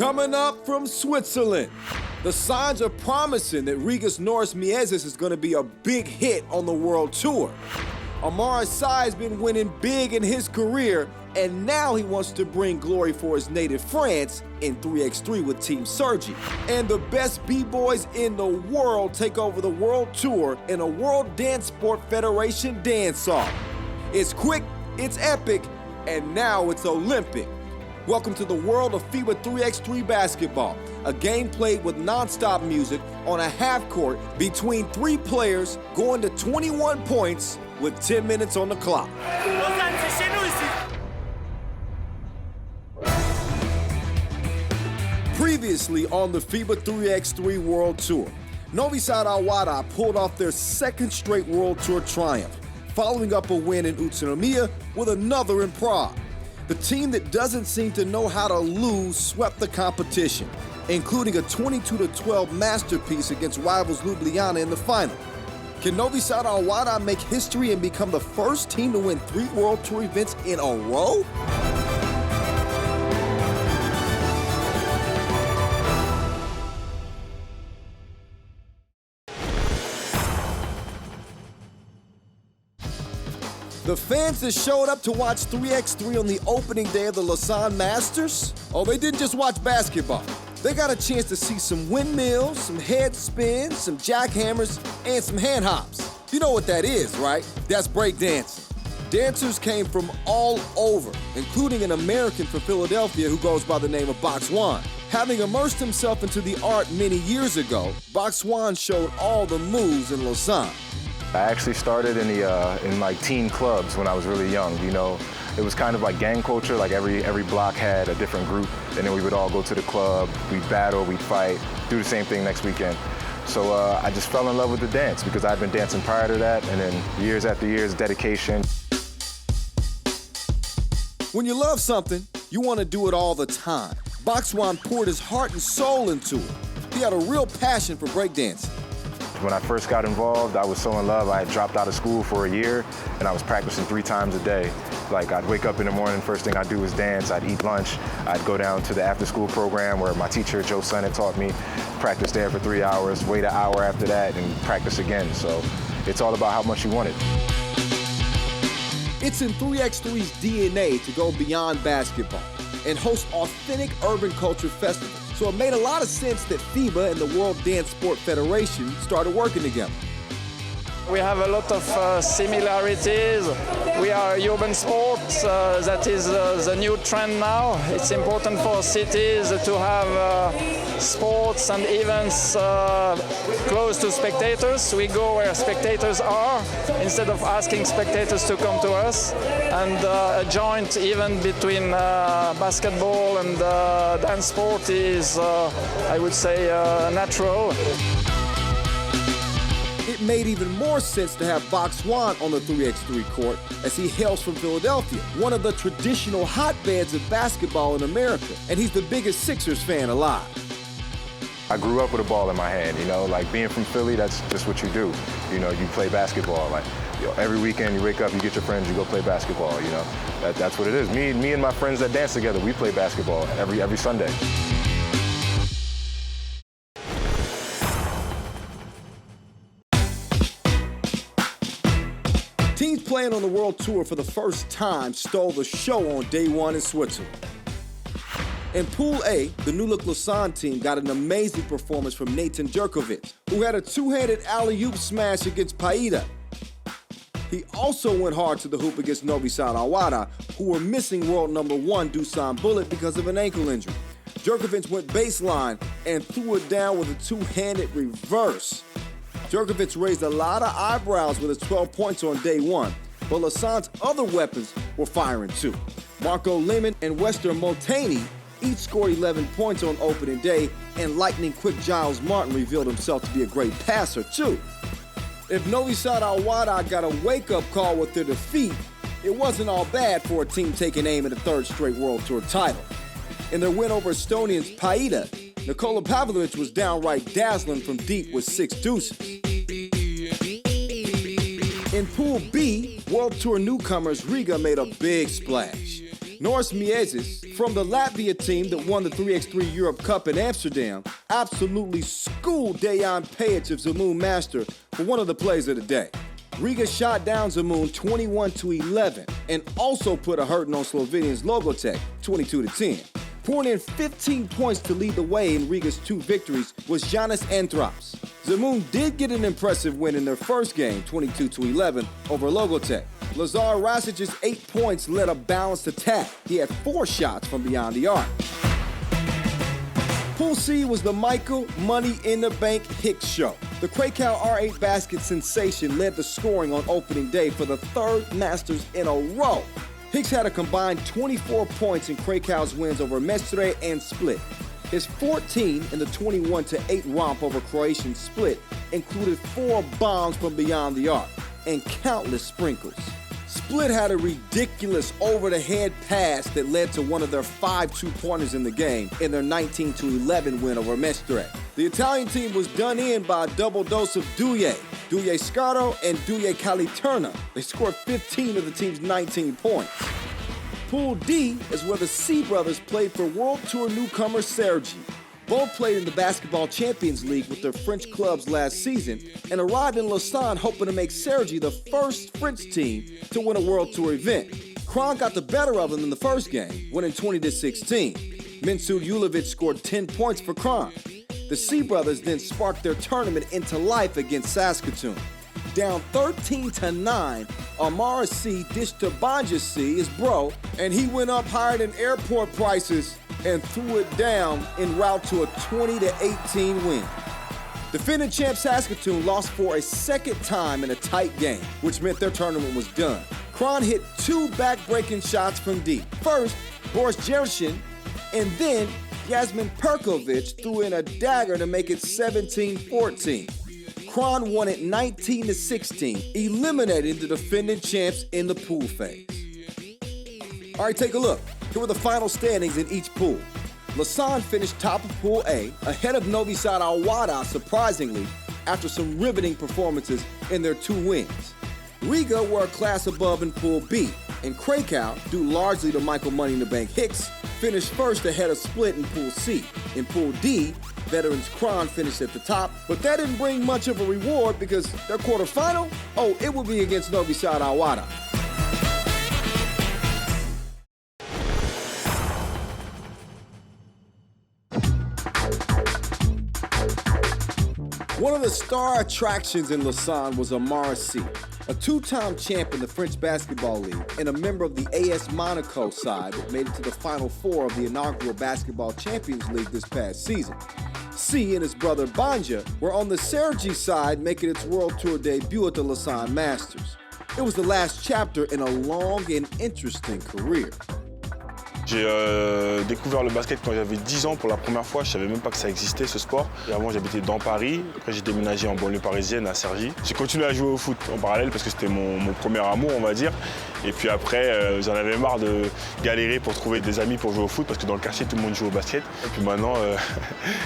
Coming up from Switzerland, the signs are promising that Riga's Norris Miezis is going to be a big hit on the World Tour. Amara Sy has been winning big in his career, and now he wants to bring glory for his native France in 3x3 with Team Sergi. And the best b-boys in the world take over the World Tour in a World Dance Sport Federation dance-off. It's quick, it's epic, and now it's Olympic. Welcome to the world of FIBA 3x3 basketball, a game played with non-stop music on a half court between 3 players going to 21 points with 10 minutes on the clock. Lausanne, c'est chez nous ici. Previously on the FIBA 3x3 World Tour, Novi Sad Al-Wada pulled off their second straight World Tour triumph, following up a win in Utsunomiya with another in Prague. The team that doesn't seem to know how to lose swept the competition, including a 22-12 masterpiece against rivals Ljubljana in the final. Can Novi Sad Al-Wada make history and become the first team to win 3 World Tour events in a row? The fans that showed up to watch 3x3 on the opening day of the Lausanne Masters, they didn't just watch basketball. They got a chance to see some windmills, some head spins, some jackhammers, and some hand hops. You know what that is, right? That's breakdancing. Dancers came from all over, including an American from Philadelphia who goes by the name of Boxwan. Having immersed himself into the art many years ago, Boxwan showed all the moves in Lausanne. I actually started in like teen clubs when I was really young. You know, it was kind of like gang culture. Like every block had a different group, and then we would all go to the club. We'd battle, we'd fight, do the same thing next weekend. So I just fell in love with the dance because I'd been dancing prior to that, and then years after years, dedication. When you love something, you want to do it all the time. Boxwan poured his heart and soul into it. He had a real passion for breakdancing. When I first got involved, I was so in love. I had dropped out of school for a year, and I was practicing 3 times a day. Like, I'd wake up in the morning, first thing I'd do is dance. I'd eat lunch. I'd go down to the after-school program where my teacher, Joe Sun, had taught me. Practice there for 3 hours, wait an hour after that, and practice again. So it's all about how much you want it. It's in 3x3's DNA to go beyond basketball and host authentic urban culture festivals. So it made a lot of sense that FIBA and the World Dance Sport Federation started working together. We have a lot of similarities. We are urban sports. That is the new trend now. It's important for cities to have sports and events close to spectators. We go where spectators are instead of asking spectators to come to us. And a joint event between basketball and dance sport is, I would say, natural. It made even more sense to have Boxwan on the 3x3 court as he hails from Philadelphia, one of the traditional hotbeds of basketball in America, and he's the biggest Sixers fan alive. I grew up with a ball in my hand, you know, like being from Philly, that's just what you do. You know, you play basketball. Like, you know, every weekend you wake up, you get your friends, you go play basketball, you know. That's what it is. Me and my friends that dance together, we play basketball every Sunday. Teams playing on the World Tour for the first time stole the show on day 1 in Switzerland. In Pool A, the New Look Lausanne team got an amazing performance from Nathan Djurkovic, who had a 2-handed alley-oop smash against Paida. He also went hard to the hoop against Novi Sad Al-Wada, who were missing world number 1 Dusan Bullet because of an ankle injury. Djurkovic went baseline and threw it down with a 2-handed reverse. Djurkovic raised a lot of eyebrows with his 12 points on day 1, but Lausanne's other weapons were firing too. Marco Lemon and Wester Multaney each scored 11 points on opening day, and lightning-quick Giles Martin revealed himself to be a great passer too. If Novi Sad Al-Wada got a wake-up call with their defeat, it wasn't all bad for a team taking aim at a 3rd straight World Tour title. In their win over Estonians Paida, Nikola Pavlovic was downright dazzling from deep with 6 deuces. In Pool B, World Tour newcomers Riga made a big splash. Norris Miezis, from the Latvia team that won the 3x3 Europe Cup in Amsterdam, absolutely schooled Dejan Pejic of Zemun Master for one of the plays of the day. Riga shot down Zemun 21-11 and also put a hurting on Slovenia's Logotech 22-10. Pouring in 15 points to lead the way in Riga's 2 victories was Janis Anthraps. Zemun did get an impressive win in their first game, 22-11, over Logotech. Lazar Rasic's 8 points led a balanced attack. He had 4 shots from beyond the arc. Pool C was the Michael Money in the Bank Hicks show. The Krakow R8 basket sensation led the scoring on opening day for the 3rd Masters in a row. Hicks had a combined 24 points in Krakow's wins over Mestre and Split. His 14 in the 21-8 romp over Croatian Split included 4 bombs from beyond the arc and countless sprinkles. Split had a ridiculous over-the-head pass that led to one of their 5 two-pointers in the game in their 19-11 win over Mestre. The Italian team was done in by a double dose of Duje Scarto, and Duje Caliterna. They scored 15 of the team's 19 points. Pool D is where the C brothers played for World Tour newcomer Sergi. Both played in the Basketball Champions League with their French clubs last season and arrived in Lausanne hoping to make Sergi the first French team to win a World Tour event. Kron got the better of them in the first game, winning 20-16. Mensud Julovic scored 10 points for Kron. The C brothers then sparked their tournament into life against Saskatoon. Down 13-9, Amara C dished to Banja C, his bro, and he went up higher than airport prices and threw it down en route to a 20-18 win. Defending champ Saskatoon lost for a second time in a tight game, which meant their tournament was done. Kron hit 2 back-breaking shots from deep. First, Boris Jershin, and then Yasmin Perkovic threw in a dagger to make it 17-14. Kron won it 19-16, eliminating the defending champs in the pool phase. All right, take a look. Here were the final standings in each pool. Lausanne finished top of Pool A, ahead of Novi Sad Awada, surprisingly, after some riveting performances in their 2 wins. Riga were a class above in Pool B, and Krakow, due largely to Michael Money in the Bank Hicks, finished first ahead of Split in Pool C. In Pool D, veterans Kron finished at the top, but that didn't bring much of a reward because their quarterfinal, it will be against Novi Sad Awada. One of the star attractions in Lausanne was Amara C, a 2-time champ in the French Basketball League and a member of the AS Monaco side that made it to the Final 4 of the inaugural Basketball Champions League this past season. C and his brother Banja were on the Sergi side, making its World Tour debut at the Lausanne Masters. It was the last chapter in a long and interesting career. J'ai découvert le basket quand j'avais 10 ans pour la première fois. Je savais même pas que ça existait, ce sport. Et avant, j'habitais dans Paris. Après, j'ai déménagé en banlieue parisienne, à Cergy. J'ai continué à jouer au foot en parallèle parce que c'était mon premier amour, on va dire. Et puis après, j'en avais marre de galérer pour trouver des amis pour jouer au foot parce que dans le quartier, tout le monde joue au basket. Et puis maintenant,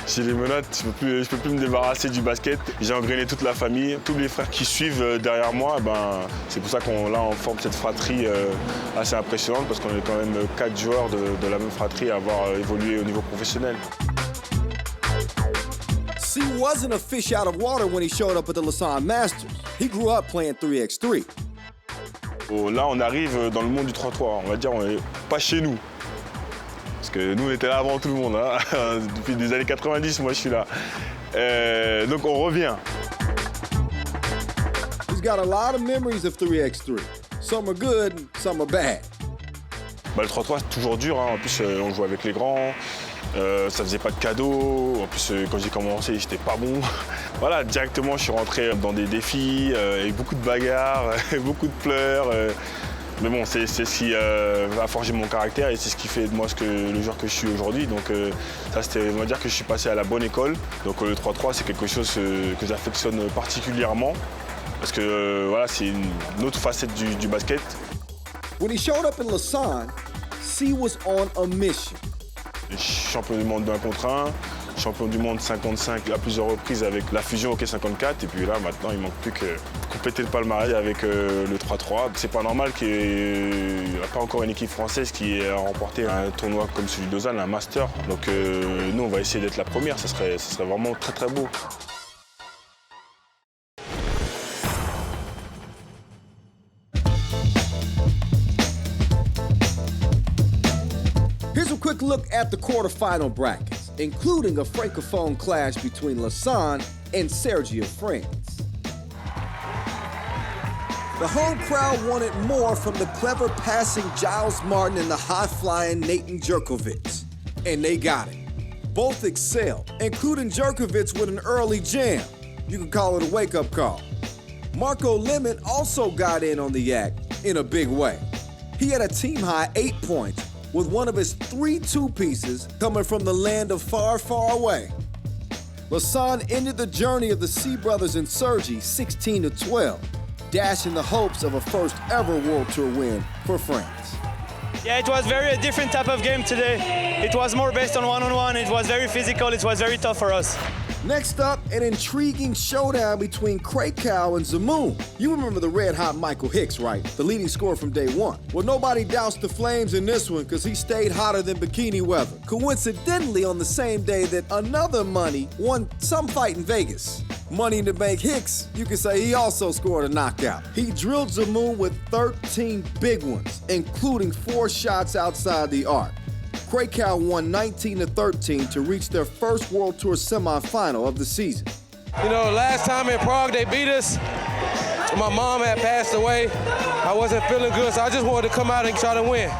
j'ai les menottes, je peux plus me débarrasser du basket. J'ai engrainé toute la famille, tous les frères qui suivent derrière moi. C'est pour ça on forme cette fratrie assez impressionnante parce qu'on est quand même 4 joueurs de la même fratrie à avoir évolué au niveau professionnel. C wasn't a fish out of water when he showed up at the Lausanne Masters. He grew up playing 3x3. Là, on arrive dans le monde du 3x3. On va dire, on n'est pas chez nous. Parce que nous, on était là avant tout le monde. Hein. Depuis les années 90, moi, je suis là. Donc, on revient. He's got a lot of memories of 3x3. Some are good, some are bad. Le 3-3, c'est toujours dur. Hein. En plus, on jouait avec les grands. Ça faisait pas de cadeaux. En plus, quand j'ai commencé, j'étais pas bon. Voilà, directement, je suis rentré dans des défis, avec beaucoup de bagarres, beaucoup de pleurs. Mais bon, c'est ce qui a forgé mon caractère et c'est ce qui fait de moi le joueur que je suis aujourd'hui. Donc ça, on va dire que je suis passé à la bonne école. Donc le 3-3, c'est quelque chose que j'affectionne particulièrement. Parce que voilà, c'est une autre facette du basket. When he showed up in Lausanne, C was on a mission. Je suis champion du monde d'un contre un, champion du monde 55 à plusieurs reprises avec la fusion hockey 54. Et puis là, maintenant, il manque plus que compléter le palmarès avec le 3-3. C'est pas normal qu'il n'y ait pas encore une équipe française qui ait remporté un tournoi comme celui de Lausanne, un master. Donc nous, on va essayer d'être la première. Ça serait vraiment très très beau. Here's a quick look at the quarterfinal brackets, including a francophone clash between Lausanne and Sergi of France. The home crowd wanted more from the clever passing Giles Martin and the high-flying Nathan Jerkovic, and they got it. Both excelled, including Jerkovic with an early jam. You could call it a wake-up call. Marco Lemon also got in on the act in a big way. He had a team-high 8 points, with one of his 3 two-pieces coming from the land of far, far away. Lausanne ended the journey of the C brothers and Sergi 16-12, dashing the hopes of a first-ever World Tour win for France. Yeah, it was a different type of game today. It was more based on one-on-one. It was very physical. It was very tough for us. Next up, an intriguing showdown between Krakow and Zamoon. You remember the red-hot Michael Hicks, right? The leading scorer from day one. Well, nobody doused the flames in this one because he stayed hotter than bikini weather. Coincidentally, on the same day that another Money won some fight in Vegas. Money in the Bank Hicks, you could say he also scored a knockout. He drilled Zamoon with 13 big ones, including 4 shots outside the arc. Krakow won 19-13 to reach their first World Tour semifinal of the season. You know, last time in Prague they beat us. My mom had passed away. I wasn't feeling good, so I just wanted to come out and try to win.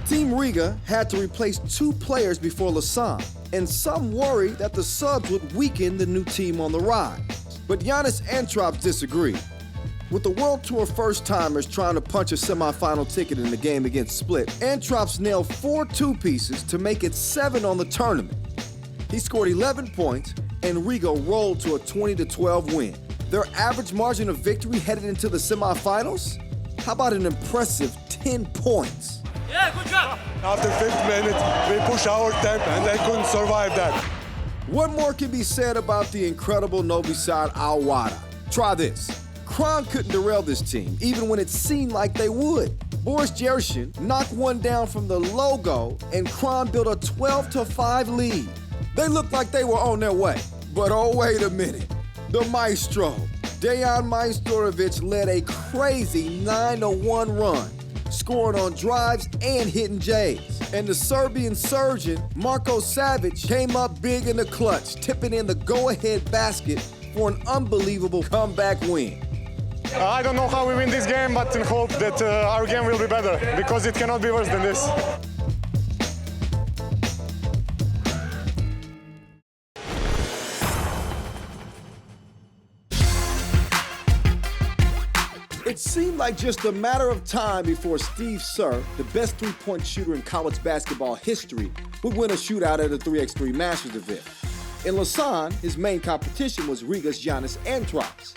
Team Riga had to replace 2 players before Lausanne, and some worried that the subs would weaken the new team on the rise. But Giannis Antrops disagreed. With the World Tour first-timers trying to punch a semifinal ticket in the game against Split, Antrops nailed 4 two-pieces to make it 7 on the tournament. He scored 11 points, and Riga rolled to a 20-12 win. Their average margin of victory headed into the semifinals? How about an impressive 10 points? Yeah, good job. After 5th minute, we pushed our tempo and they couldn't survive that. What more can be said about the incredible Novi Sad Awada? Try this. Kron couldn't derail this team, even when it seemed like they would. Boris Jershin knocked one down from the logo, and Kron built a 12-5 lead. They looked like they were on their way. But oh, wait a minute. The maestro, Dejan Majstorovic, led a crazy 9-1 run, scoring on drives and hitting J's. And the Serbian surgeon, Marko Savic, came up big in the clutch, tipping in the go-ahead basket for an unbelievable comeback win. I don't know how we win this game, but in hope that our game will be better, because it cannot be worse than this. It seemed like just a matter of time before Steve Kerr, the best three-point shooter in college basketball history, would win a shootout at a 3x3 Masters event. In Lausanne, his main competition was Riga's Giannis Antrops.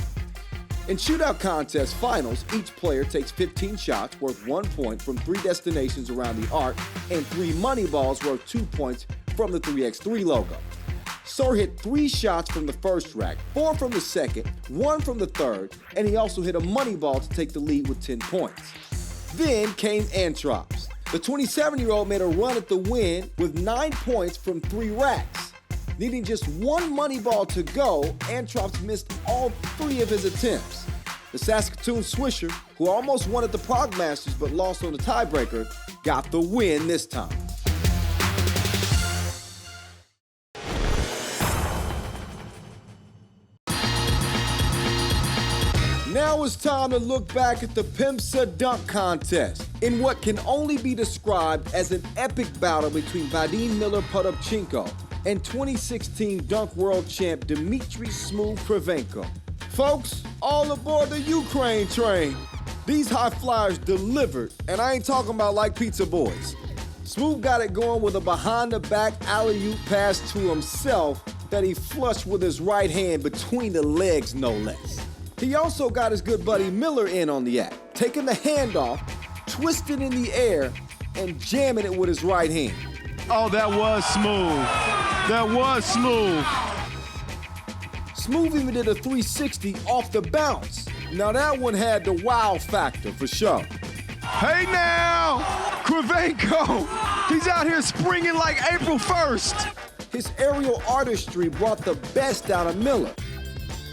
In shootout contest finals, each player takes 15 shots worth 1 point from 3 destinations around the arc and 3 money balls worth 2 points from the 3x3 logo. Kerr hit 3 shots from the first rack, 4 from the second, 1 from the third, and he also hit a money ball to take the lead with 10 points. Then came Antrops. The 27-year-old made a run at the win with 9 points from 3 racks. Needing just 1 money ball to go, Antrops missed all 3 of his attempts. The Saskatoon Swisher, who almost won at the Prague Masters but lost on the tiebreaker, got the win this time. Now it's time to look back at the PIMSA dunk contest in what can only be described as an epic battle between Vadim Miller-Podobchenko and 2016 dunk world champ Dmitry Smooth Krivenko. Folks, all aboard the Ukraine train. These high flyers delivered, and I ain't talking about like pizza boys. Smooth got it going with a behind-the-back alley-oop pass to himself that he flushed with his right hand between the legs, no less. He also got his good buddy Miller in on the act, taking the handoff, twisting in the air, and jamming it with his right hand. Oh, that was smooth. That was smooth. Smooth even did a 360 off the bounce. Now that one had the wow factor for sure. Hey now, Cravenko, he's out here springing like April 1st. His aerial artistry brought the best out of Miller.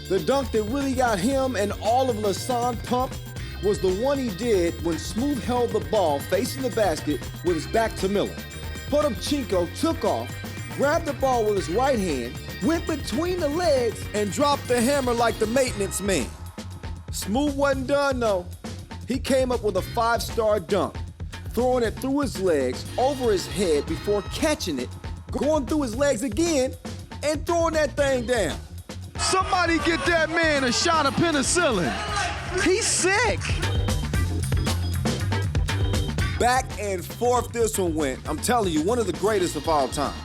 The dunk that really got him and all of Lausanne pumped was the one he did when Smooth held the ball facing the basket with his back to Miller. Potomchenko took off, grabbed the ball with his right hand, went between the legs, and dropped the hammer like the maintenance man. Smooth wasn't done though. He came up with a 5-star dunk, throwing it through his legs, over his head before catching it, going through his legs again, and throwing that thing down. Somebody get that man a shot of penicillin. He's sick. Back and forth this one went. I'm telling you, one of the greatest of all time.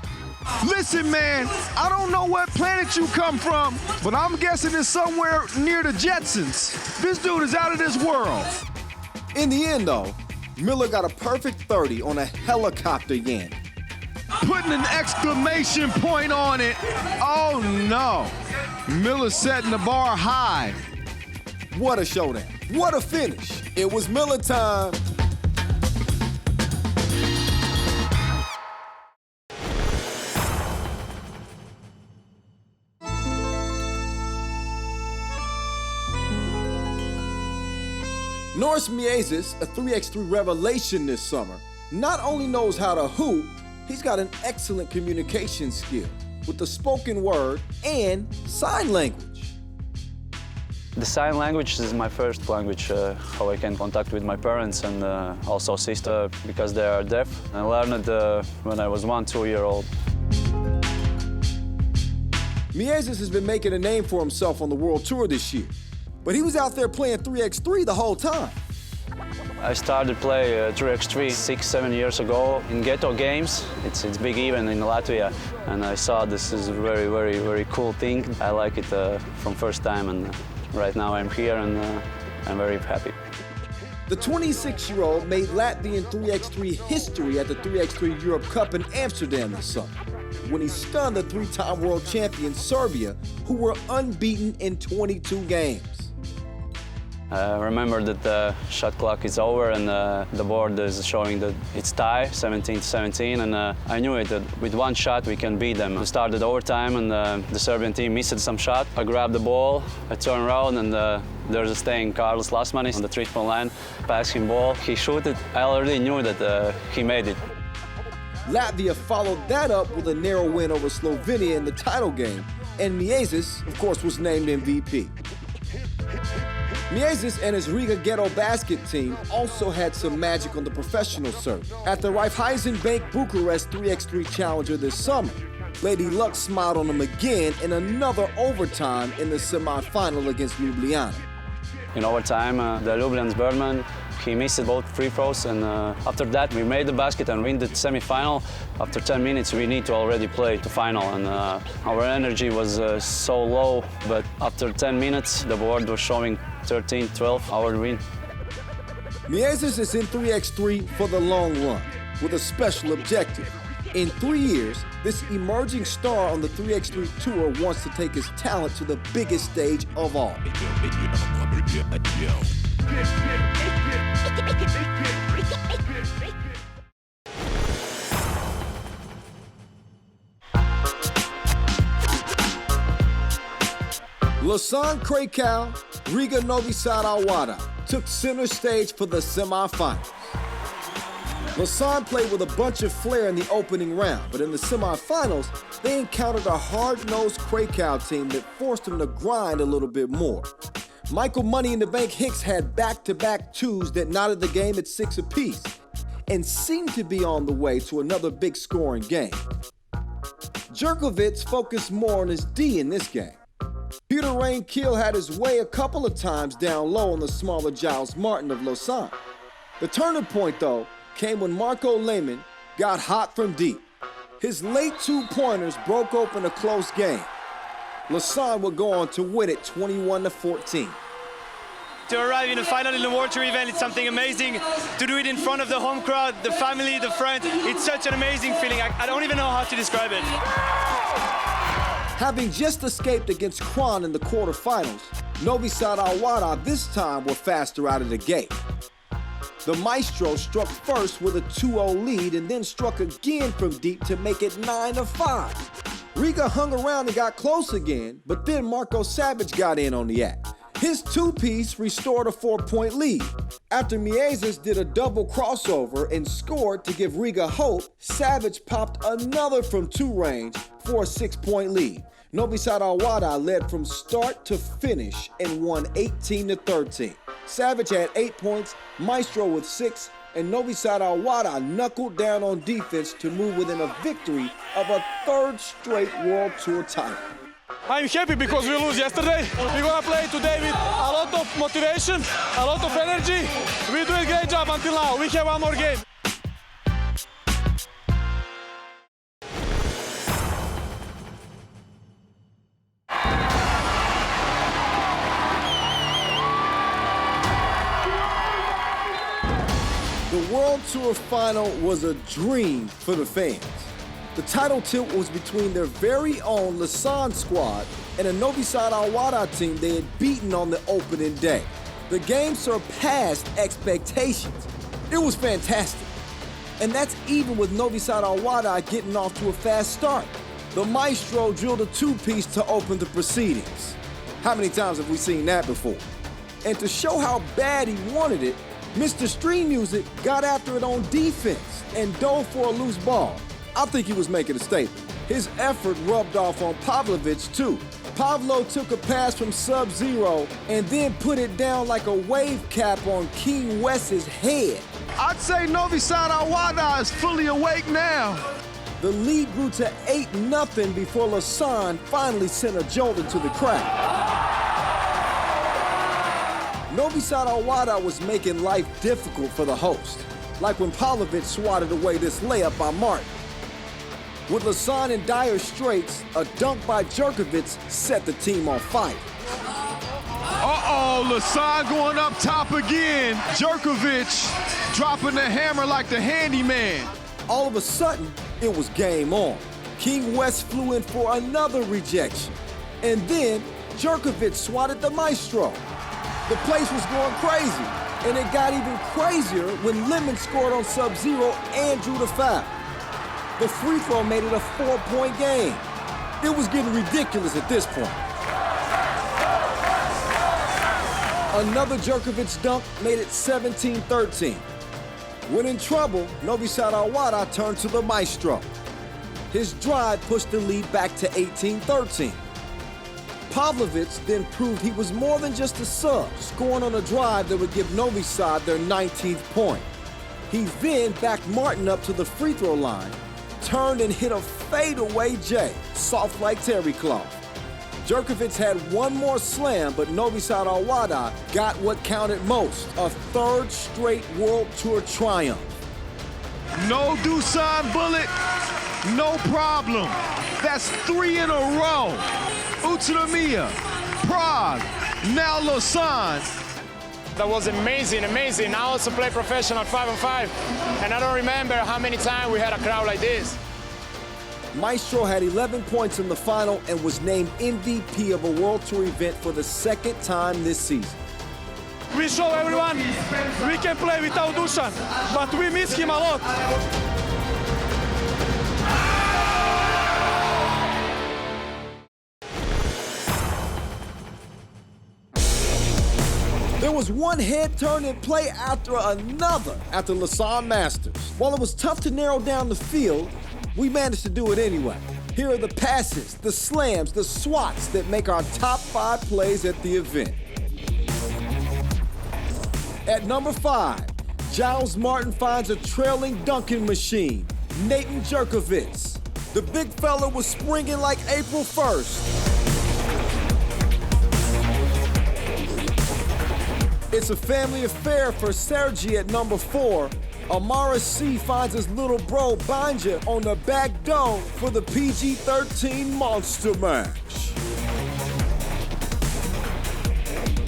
Listen, man, I don't know what planet you come from, but I'm guessing it's somewhere near the Jetsons. This dude is out of this world. In the end, though, Miller got a perfect 30 on a helicopter yank. Putting an exclamation point on it. Oh, no. Miller setting the bar high. What a showdown. What a finish. It was Miller time. Norris Miezis, a 3x3 revelation this summer, not only knows how to hoop, he's got an excellent communication skill with the spoken word and sign language. The sign language is my first language, how I can contact with my parents and also sister because they are deaf. I learned it when I was 1-2-year-old. Miezis has been making a name for himself on the World Tour this year, but he was out there playing 3x3 the whole time. I started play 3x3 6-7 years ago in ghetto games. It's big event in Latvia, and I saw this is a very, very, very cool thing. I like it from first time, and right now I'm here, and I'm very happy. The 26-year-old made Latvian 3x3 history at the 3x3 Europe Cup in Amsterdam this summer, when he stunned the 3-time world champion Serbia, who were unbeaten in 22 games. I remember that the shot clock is over and the board is showing that it's tie, 17-17, and I knew it, that with one shot we can beat them. We started overtime and the Serbian team missed some shot. I grabbed the ball, I turned around, and there's a staying Carlos Lasmanis on the 3-point line, passed him ball, he shot it. I already knew that he made it. Latvia followed that up with a narrow win over Slovenia in the title game, and Miezis, of course, was named MVP. Miezis and his Riga Ghetto basket team also had some magic on the professional circuit. At the Raiffeisen Bank Bucharest 3x3 Challenger this summer, Lady Luck smiled on him again in another overtime in the semifinal against Ljubljana. In overtime, the Ljubljan's Birdman, he missed both free throws, and after that we made the basket and win the semifinal. After 10 minutes we need to already play the final, and our energy was so low, but after 10 minutes the board was showing 13-12, our win. Miezis is in 3x3 for the long run, with a special objective. In 3 years, this emerging star on the 3x3 tour wants to take his talent to the biggest stage of all. Lausanne Krakow, Riga Novi Sad Awada took center stage for the semifinals. Lausanne played with a bunch of flair in the opening round, but in the semifinals, they encountered a hard-nosed Krakow team that forced them to grind a little bit more. Michael Money in the Bank Hicks had back-to-back twos that knotted the game at 6 apiece and seemed to be on the way to another big scoring game. Jerkovic focused more on his D in this game. Peter Rain-Kiel had his way a couple of times down low on the smaller Giles Martin of Lausanne. The turning point, though, came when Marco Lehmann got hot from deep. His late 2-pointers broke open a close game. Lausanne would go on to win it 21-14. To arrive in a final in the World Tour event, it's something amazing. To do it in front of the home crowd, the family, the friends, it's such an amazing feeling. I don't even know how to describe it. Having just escaped against Kron in the quarterfinals, Novi Sad Al-Wada this time were faster out of the gate. The Maestro struck first with a 2-0 lead and then struck again from deep to make it 9-5. Riga hung around and got close again, but then Marco Savage got in on the act. His two-piece restored a 4-point lead. After Miezes did a double crossover and scored to give Riga hope, Savage popped another from 2 range for a 6-point lead. Novi Sad Al-Wada led from start to finish and won 18-13. Savage had 8 points, Maestro with 6, and Novi Sad Al-Wada knuckled down on defense to move within a victory of a 3rd straight World Tour title. I'm happy because we lose yesterday. We're gonna play today with a lot of motivation, a lot of energy. We do a great job until now. We have one more game. The World Tour final was a dream for the fans. The title tilt was between their very own Lausanne squad and a Novi Sad Al-Wada team they had beaten on the opening day. The game surpassed expectations. It was fantastic. And that's even with Novi Sad Al-Wada getting off to a fast start. The Maestro drilled a 2-piece to open the proceedings. How many times have we seen that before? And to show how bad he wanted it, Mr. Stream Music got after it on defense and dove for a loose ball. I think he was making a statement. His effort rubbed off on Pavlovic too. Pavlo took a pass from Sub-Zero and then put it down like a wave cap on King West's head. I'd say Novi Sad Al-Wada is fully awake now. The lead grew to 8-0 before Lausanne finally sent a jolt into the crowd. Novi Sad Al-Wada was making life difficult for the host, like when Pavlovic swatted away this layup by Martin. With Lausanne in dire straits, a dunk by Jerkovic set the team on fire. Uh-oh, Lausanne going up top again. Jerkovic dropping the hammer like the handyman. All of a sudden, it was game on. King West flew in for another rejection. And then Jerkovic swatted the Maestro. The place was going crazy, and it got even crazier when Lemon scored on Sub-Zero and drew the foul. The free throw made it a 4-point game. It was getting ridiculous at this point. Another Jerkovic dunk made it 17-13. When in trouble, Novi Sad Al-Wada turned to the Maestro. His drive pushed the lead back to 18-13. Pavlovic then proved he was more than just a sub, scoring on a drive that would give Novi Sad their 19th point. He then backed Martin up to the free throw line, turned and hit a fadeaway J, soft like terry cloth. Jerkovic had one more slam, but Novi Sad Al-Wada got what counted most, a 3rd straight World Tour triumph. No Dusan bullet, no problem. That's 3 in a row. Utsunomiya, Prague, now Lausanne. That was amazing, amazing. I also play professional 5-on-5, and I don't remember how many times we had a crowd like this. Maestro had 11 points in the final and was named MVP of a World Tour event for the 2nd time this season. We show everyone we can play without Dusan, but we miss him a lot. There was one head-turning play after another at the Lausanne Masters. While it was tough to narrow down the field, we managed to do it anyway. Here are the passes, the slams, the swats that make our top 5 plays at the event. At number 5, Giles Martin finds a trailing dunking machine, Nathan Jerkovic. The big fella was springing like April 1st. It's a family affair for Sergi at number 4. Amara C finds his little bro Banja on the back door for the PG-13 Monster Mash.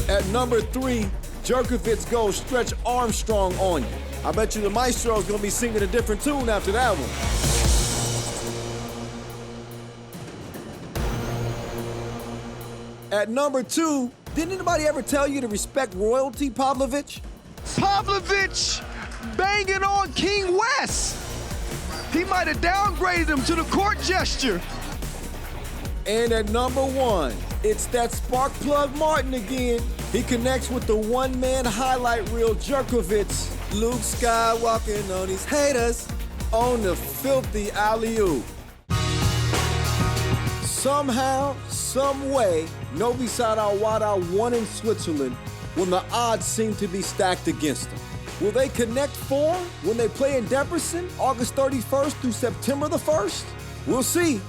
At number 3, Jerkovic goes Stretch Armstrong on you. I bet you the Maestro's gonna be singing a different tune after that one. At number 2, didn't anybody ever tell you to respect royalty, Pavlovich? Pavlovich banging on King West. He might have downgraded him to the court gesture. And at number 1, it's that spark plug Martin again. He connects with the one-man highlight reel Djokovic. Luke Skywalking on his haters on the filthy alley-oop. Somehow, some way, Novi Sad Al-Wada won in Switzerland when the odds seem to be stacked against them. Will they connect form when they play in Debrecen August 31st through September the 1st? We'll see.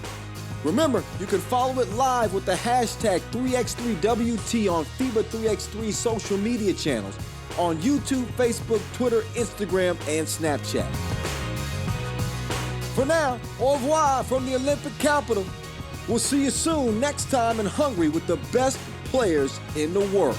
Remember, you can follow it live with the hashtag 3x3WT on FIBA 3x3 social media channels on YouTube, Facebook, Twitter, Instagram, and Snapchat. For now, au revoir from the Olympic capital. We'll see you soon next time in Hungary with the best players in the world.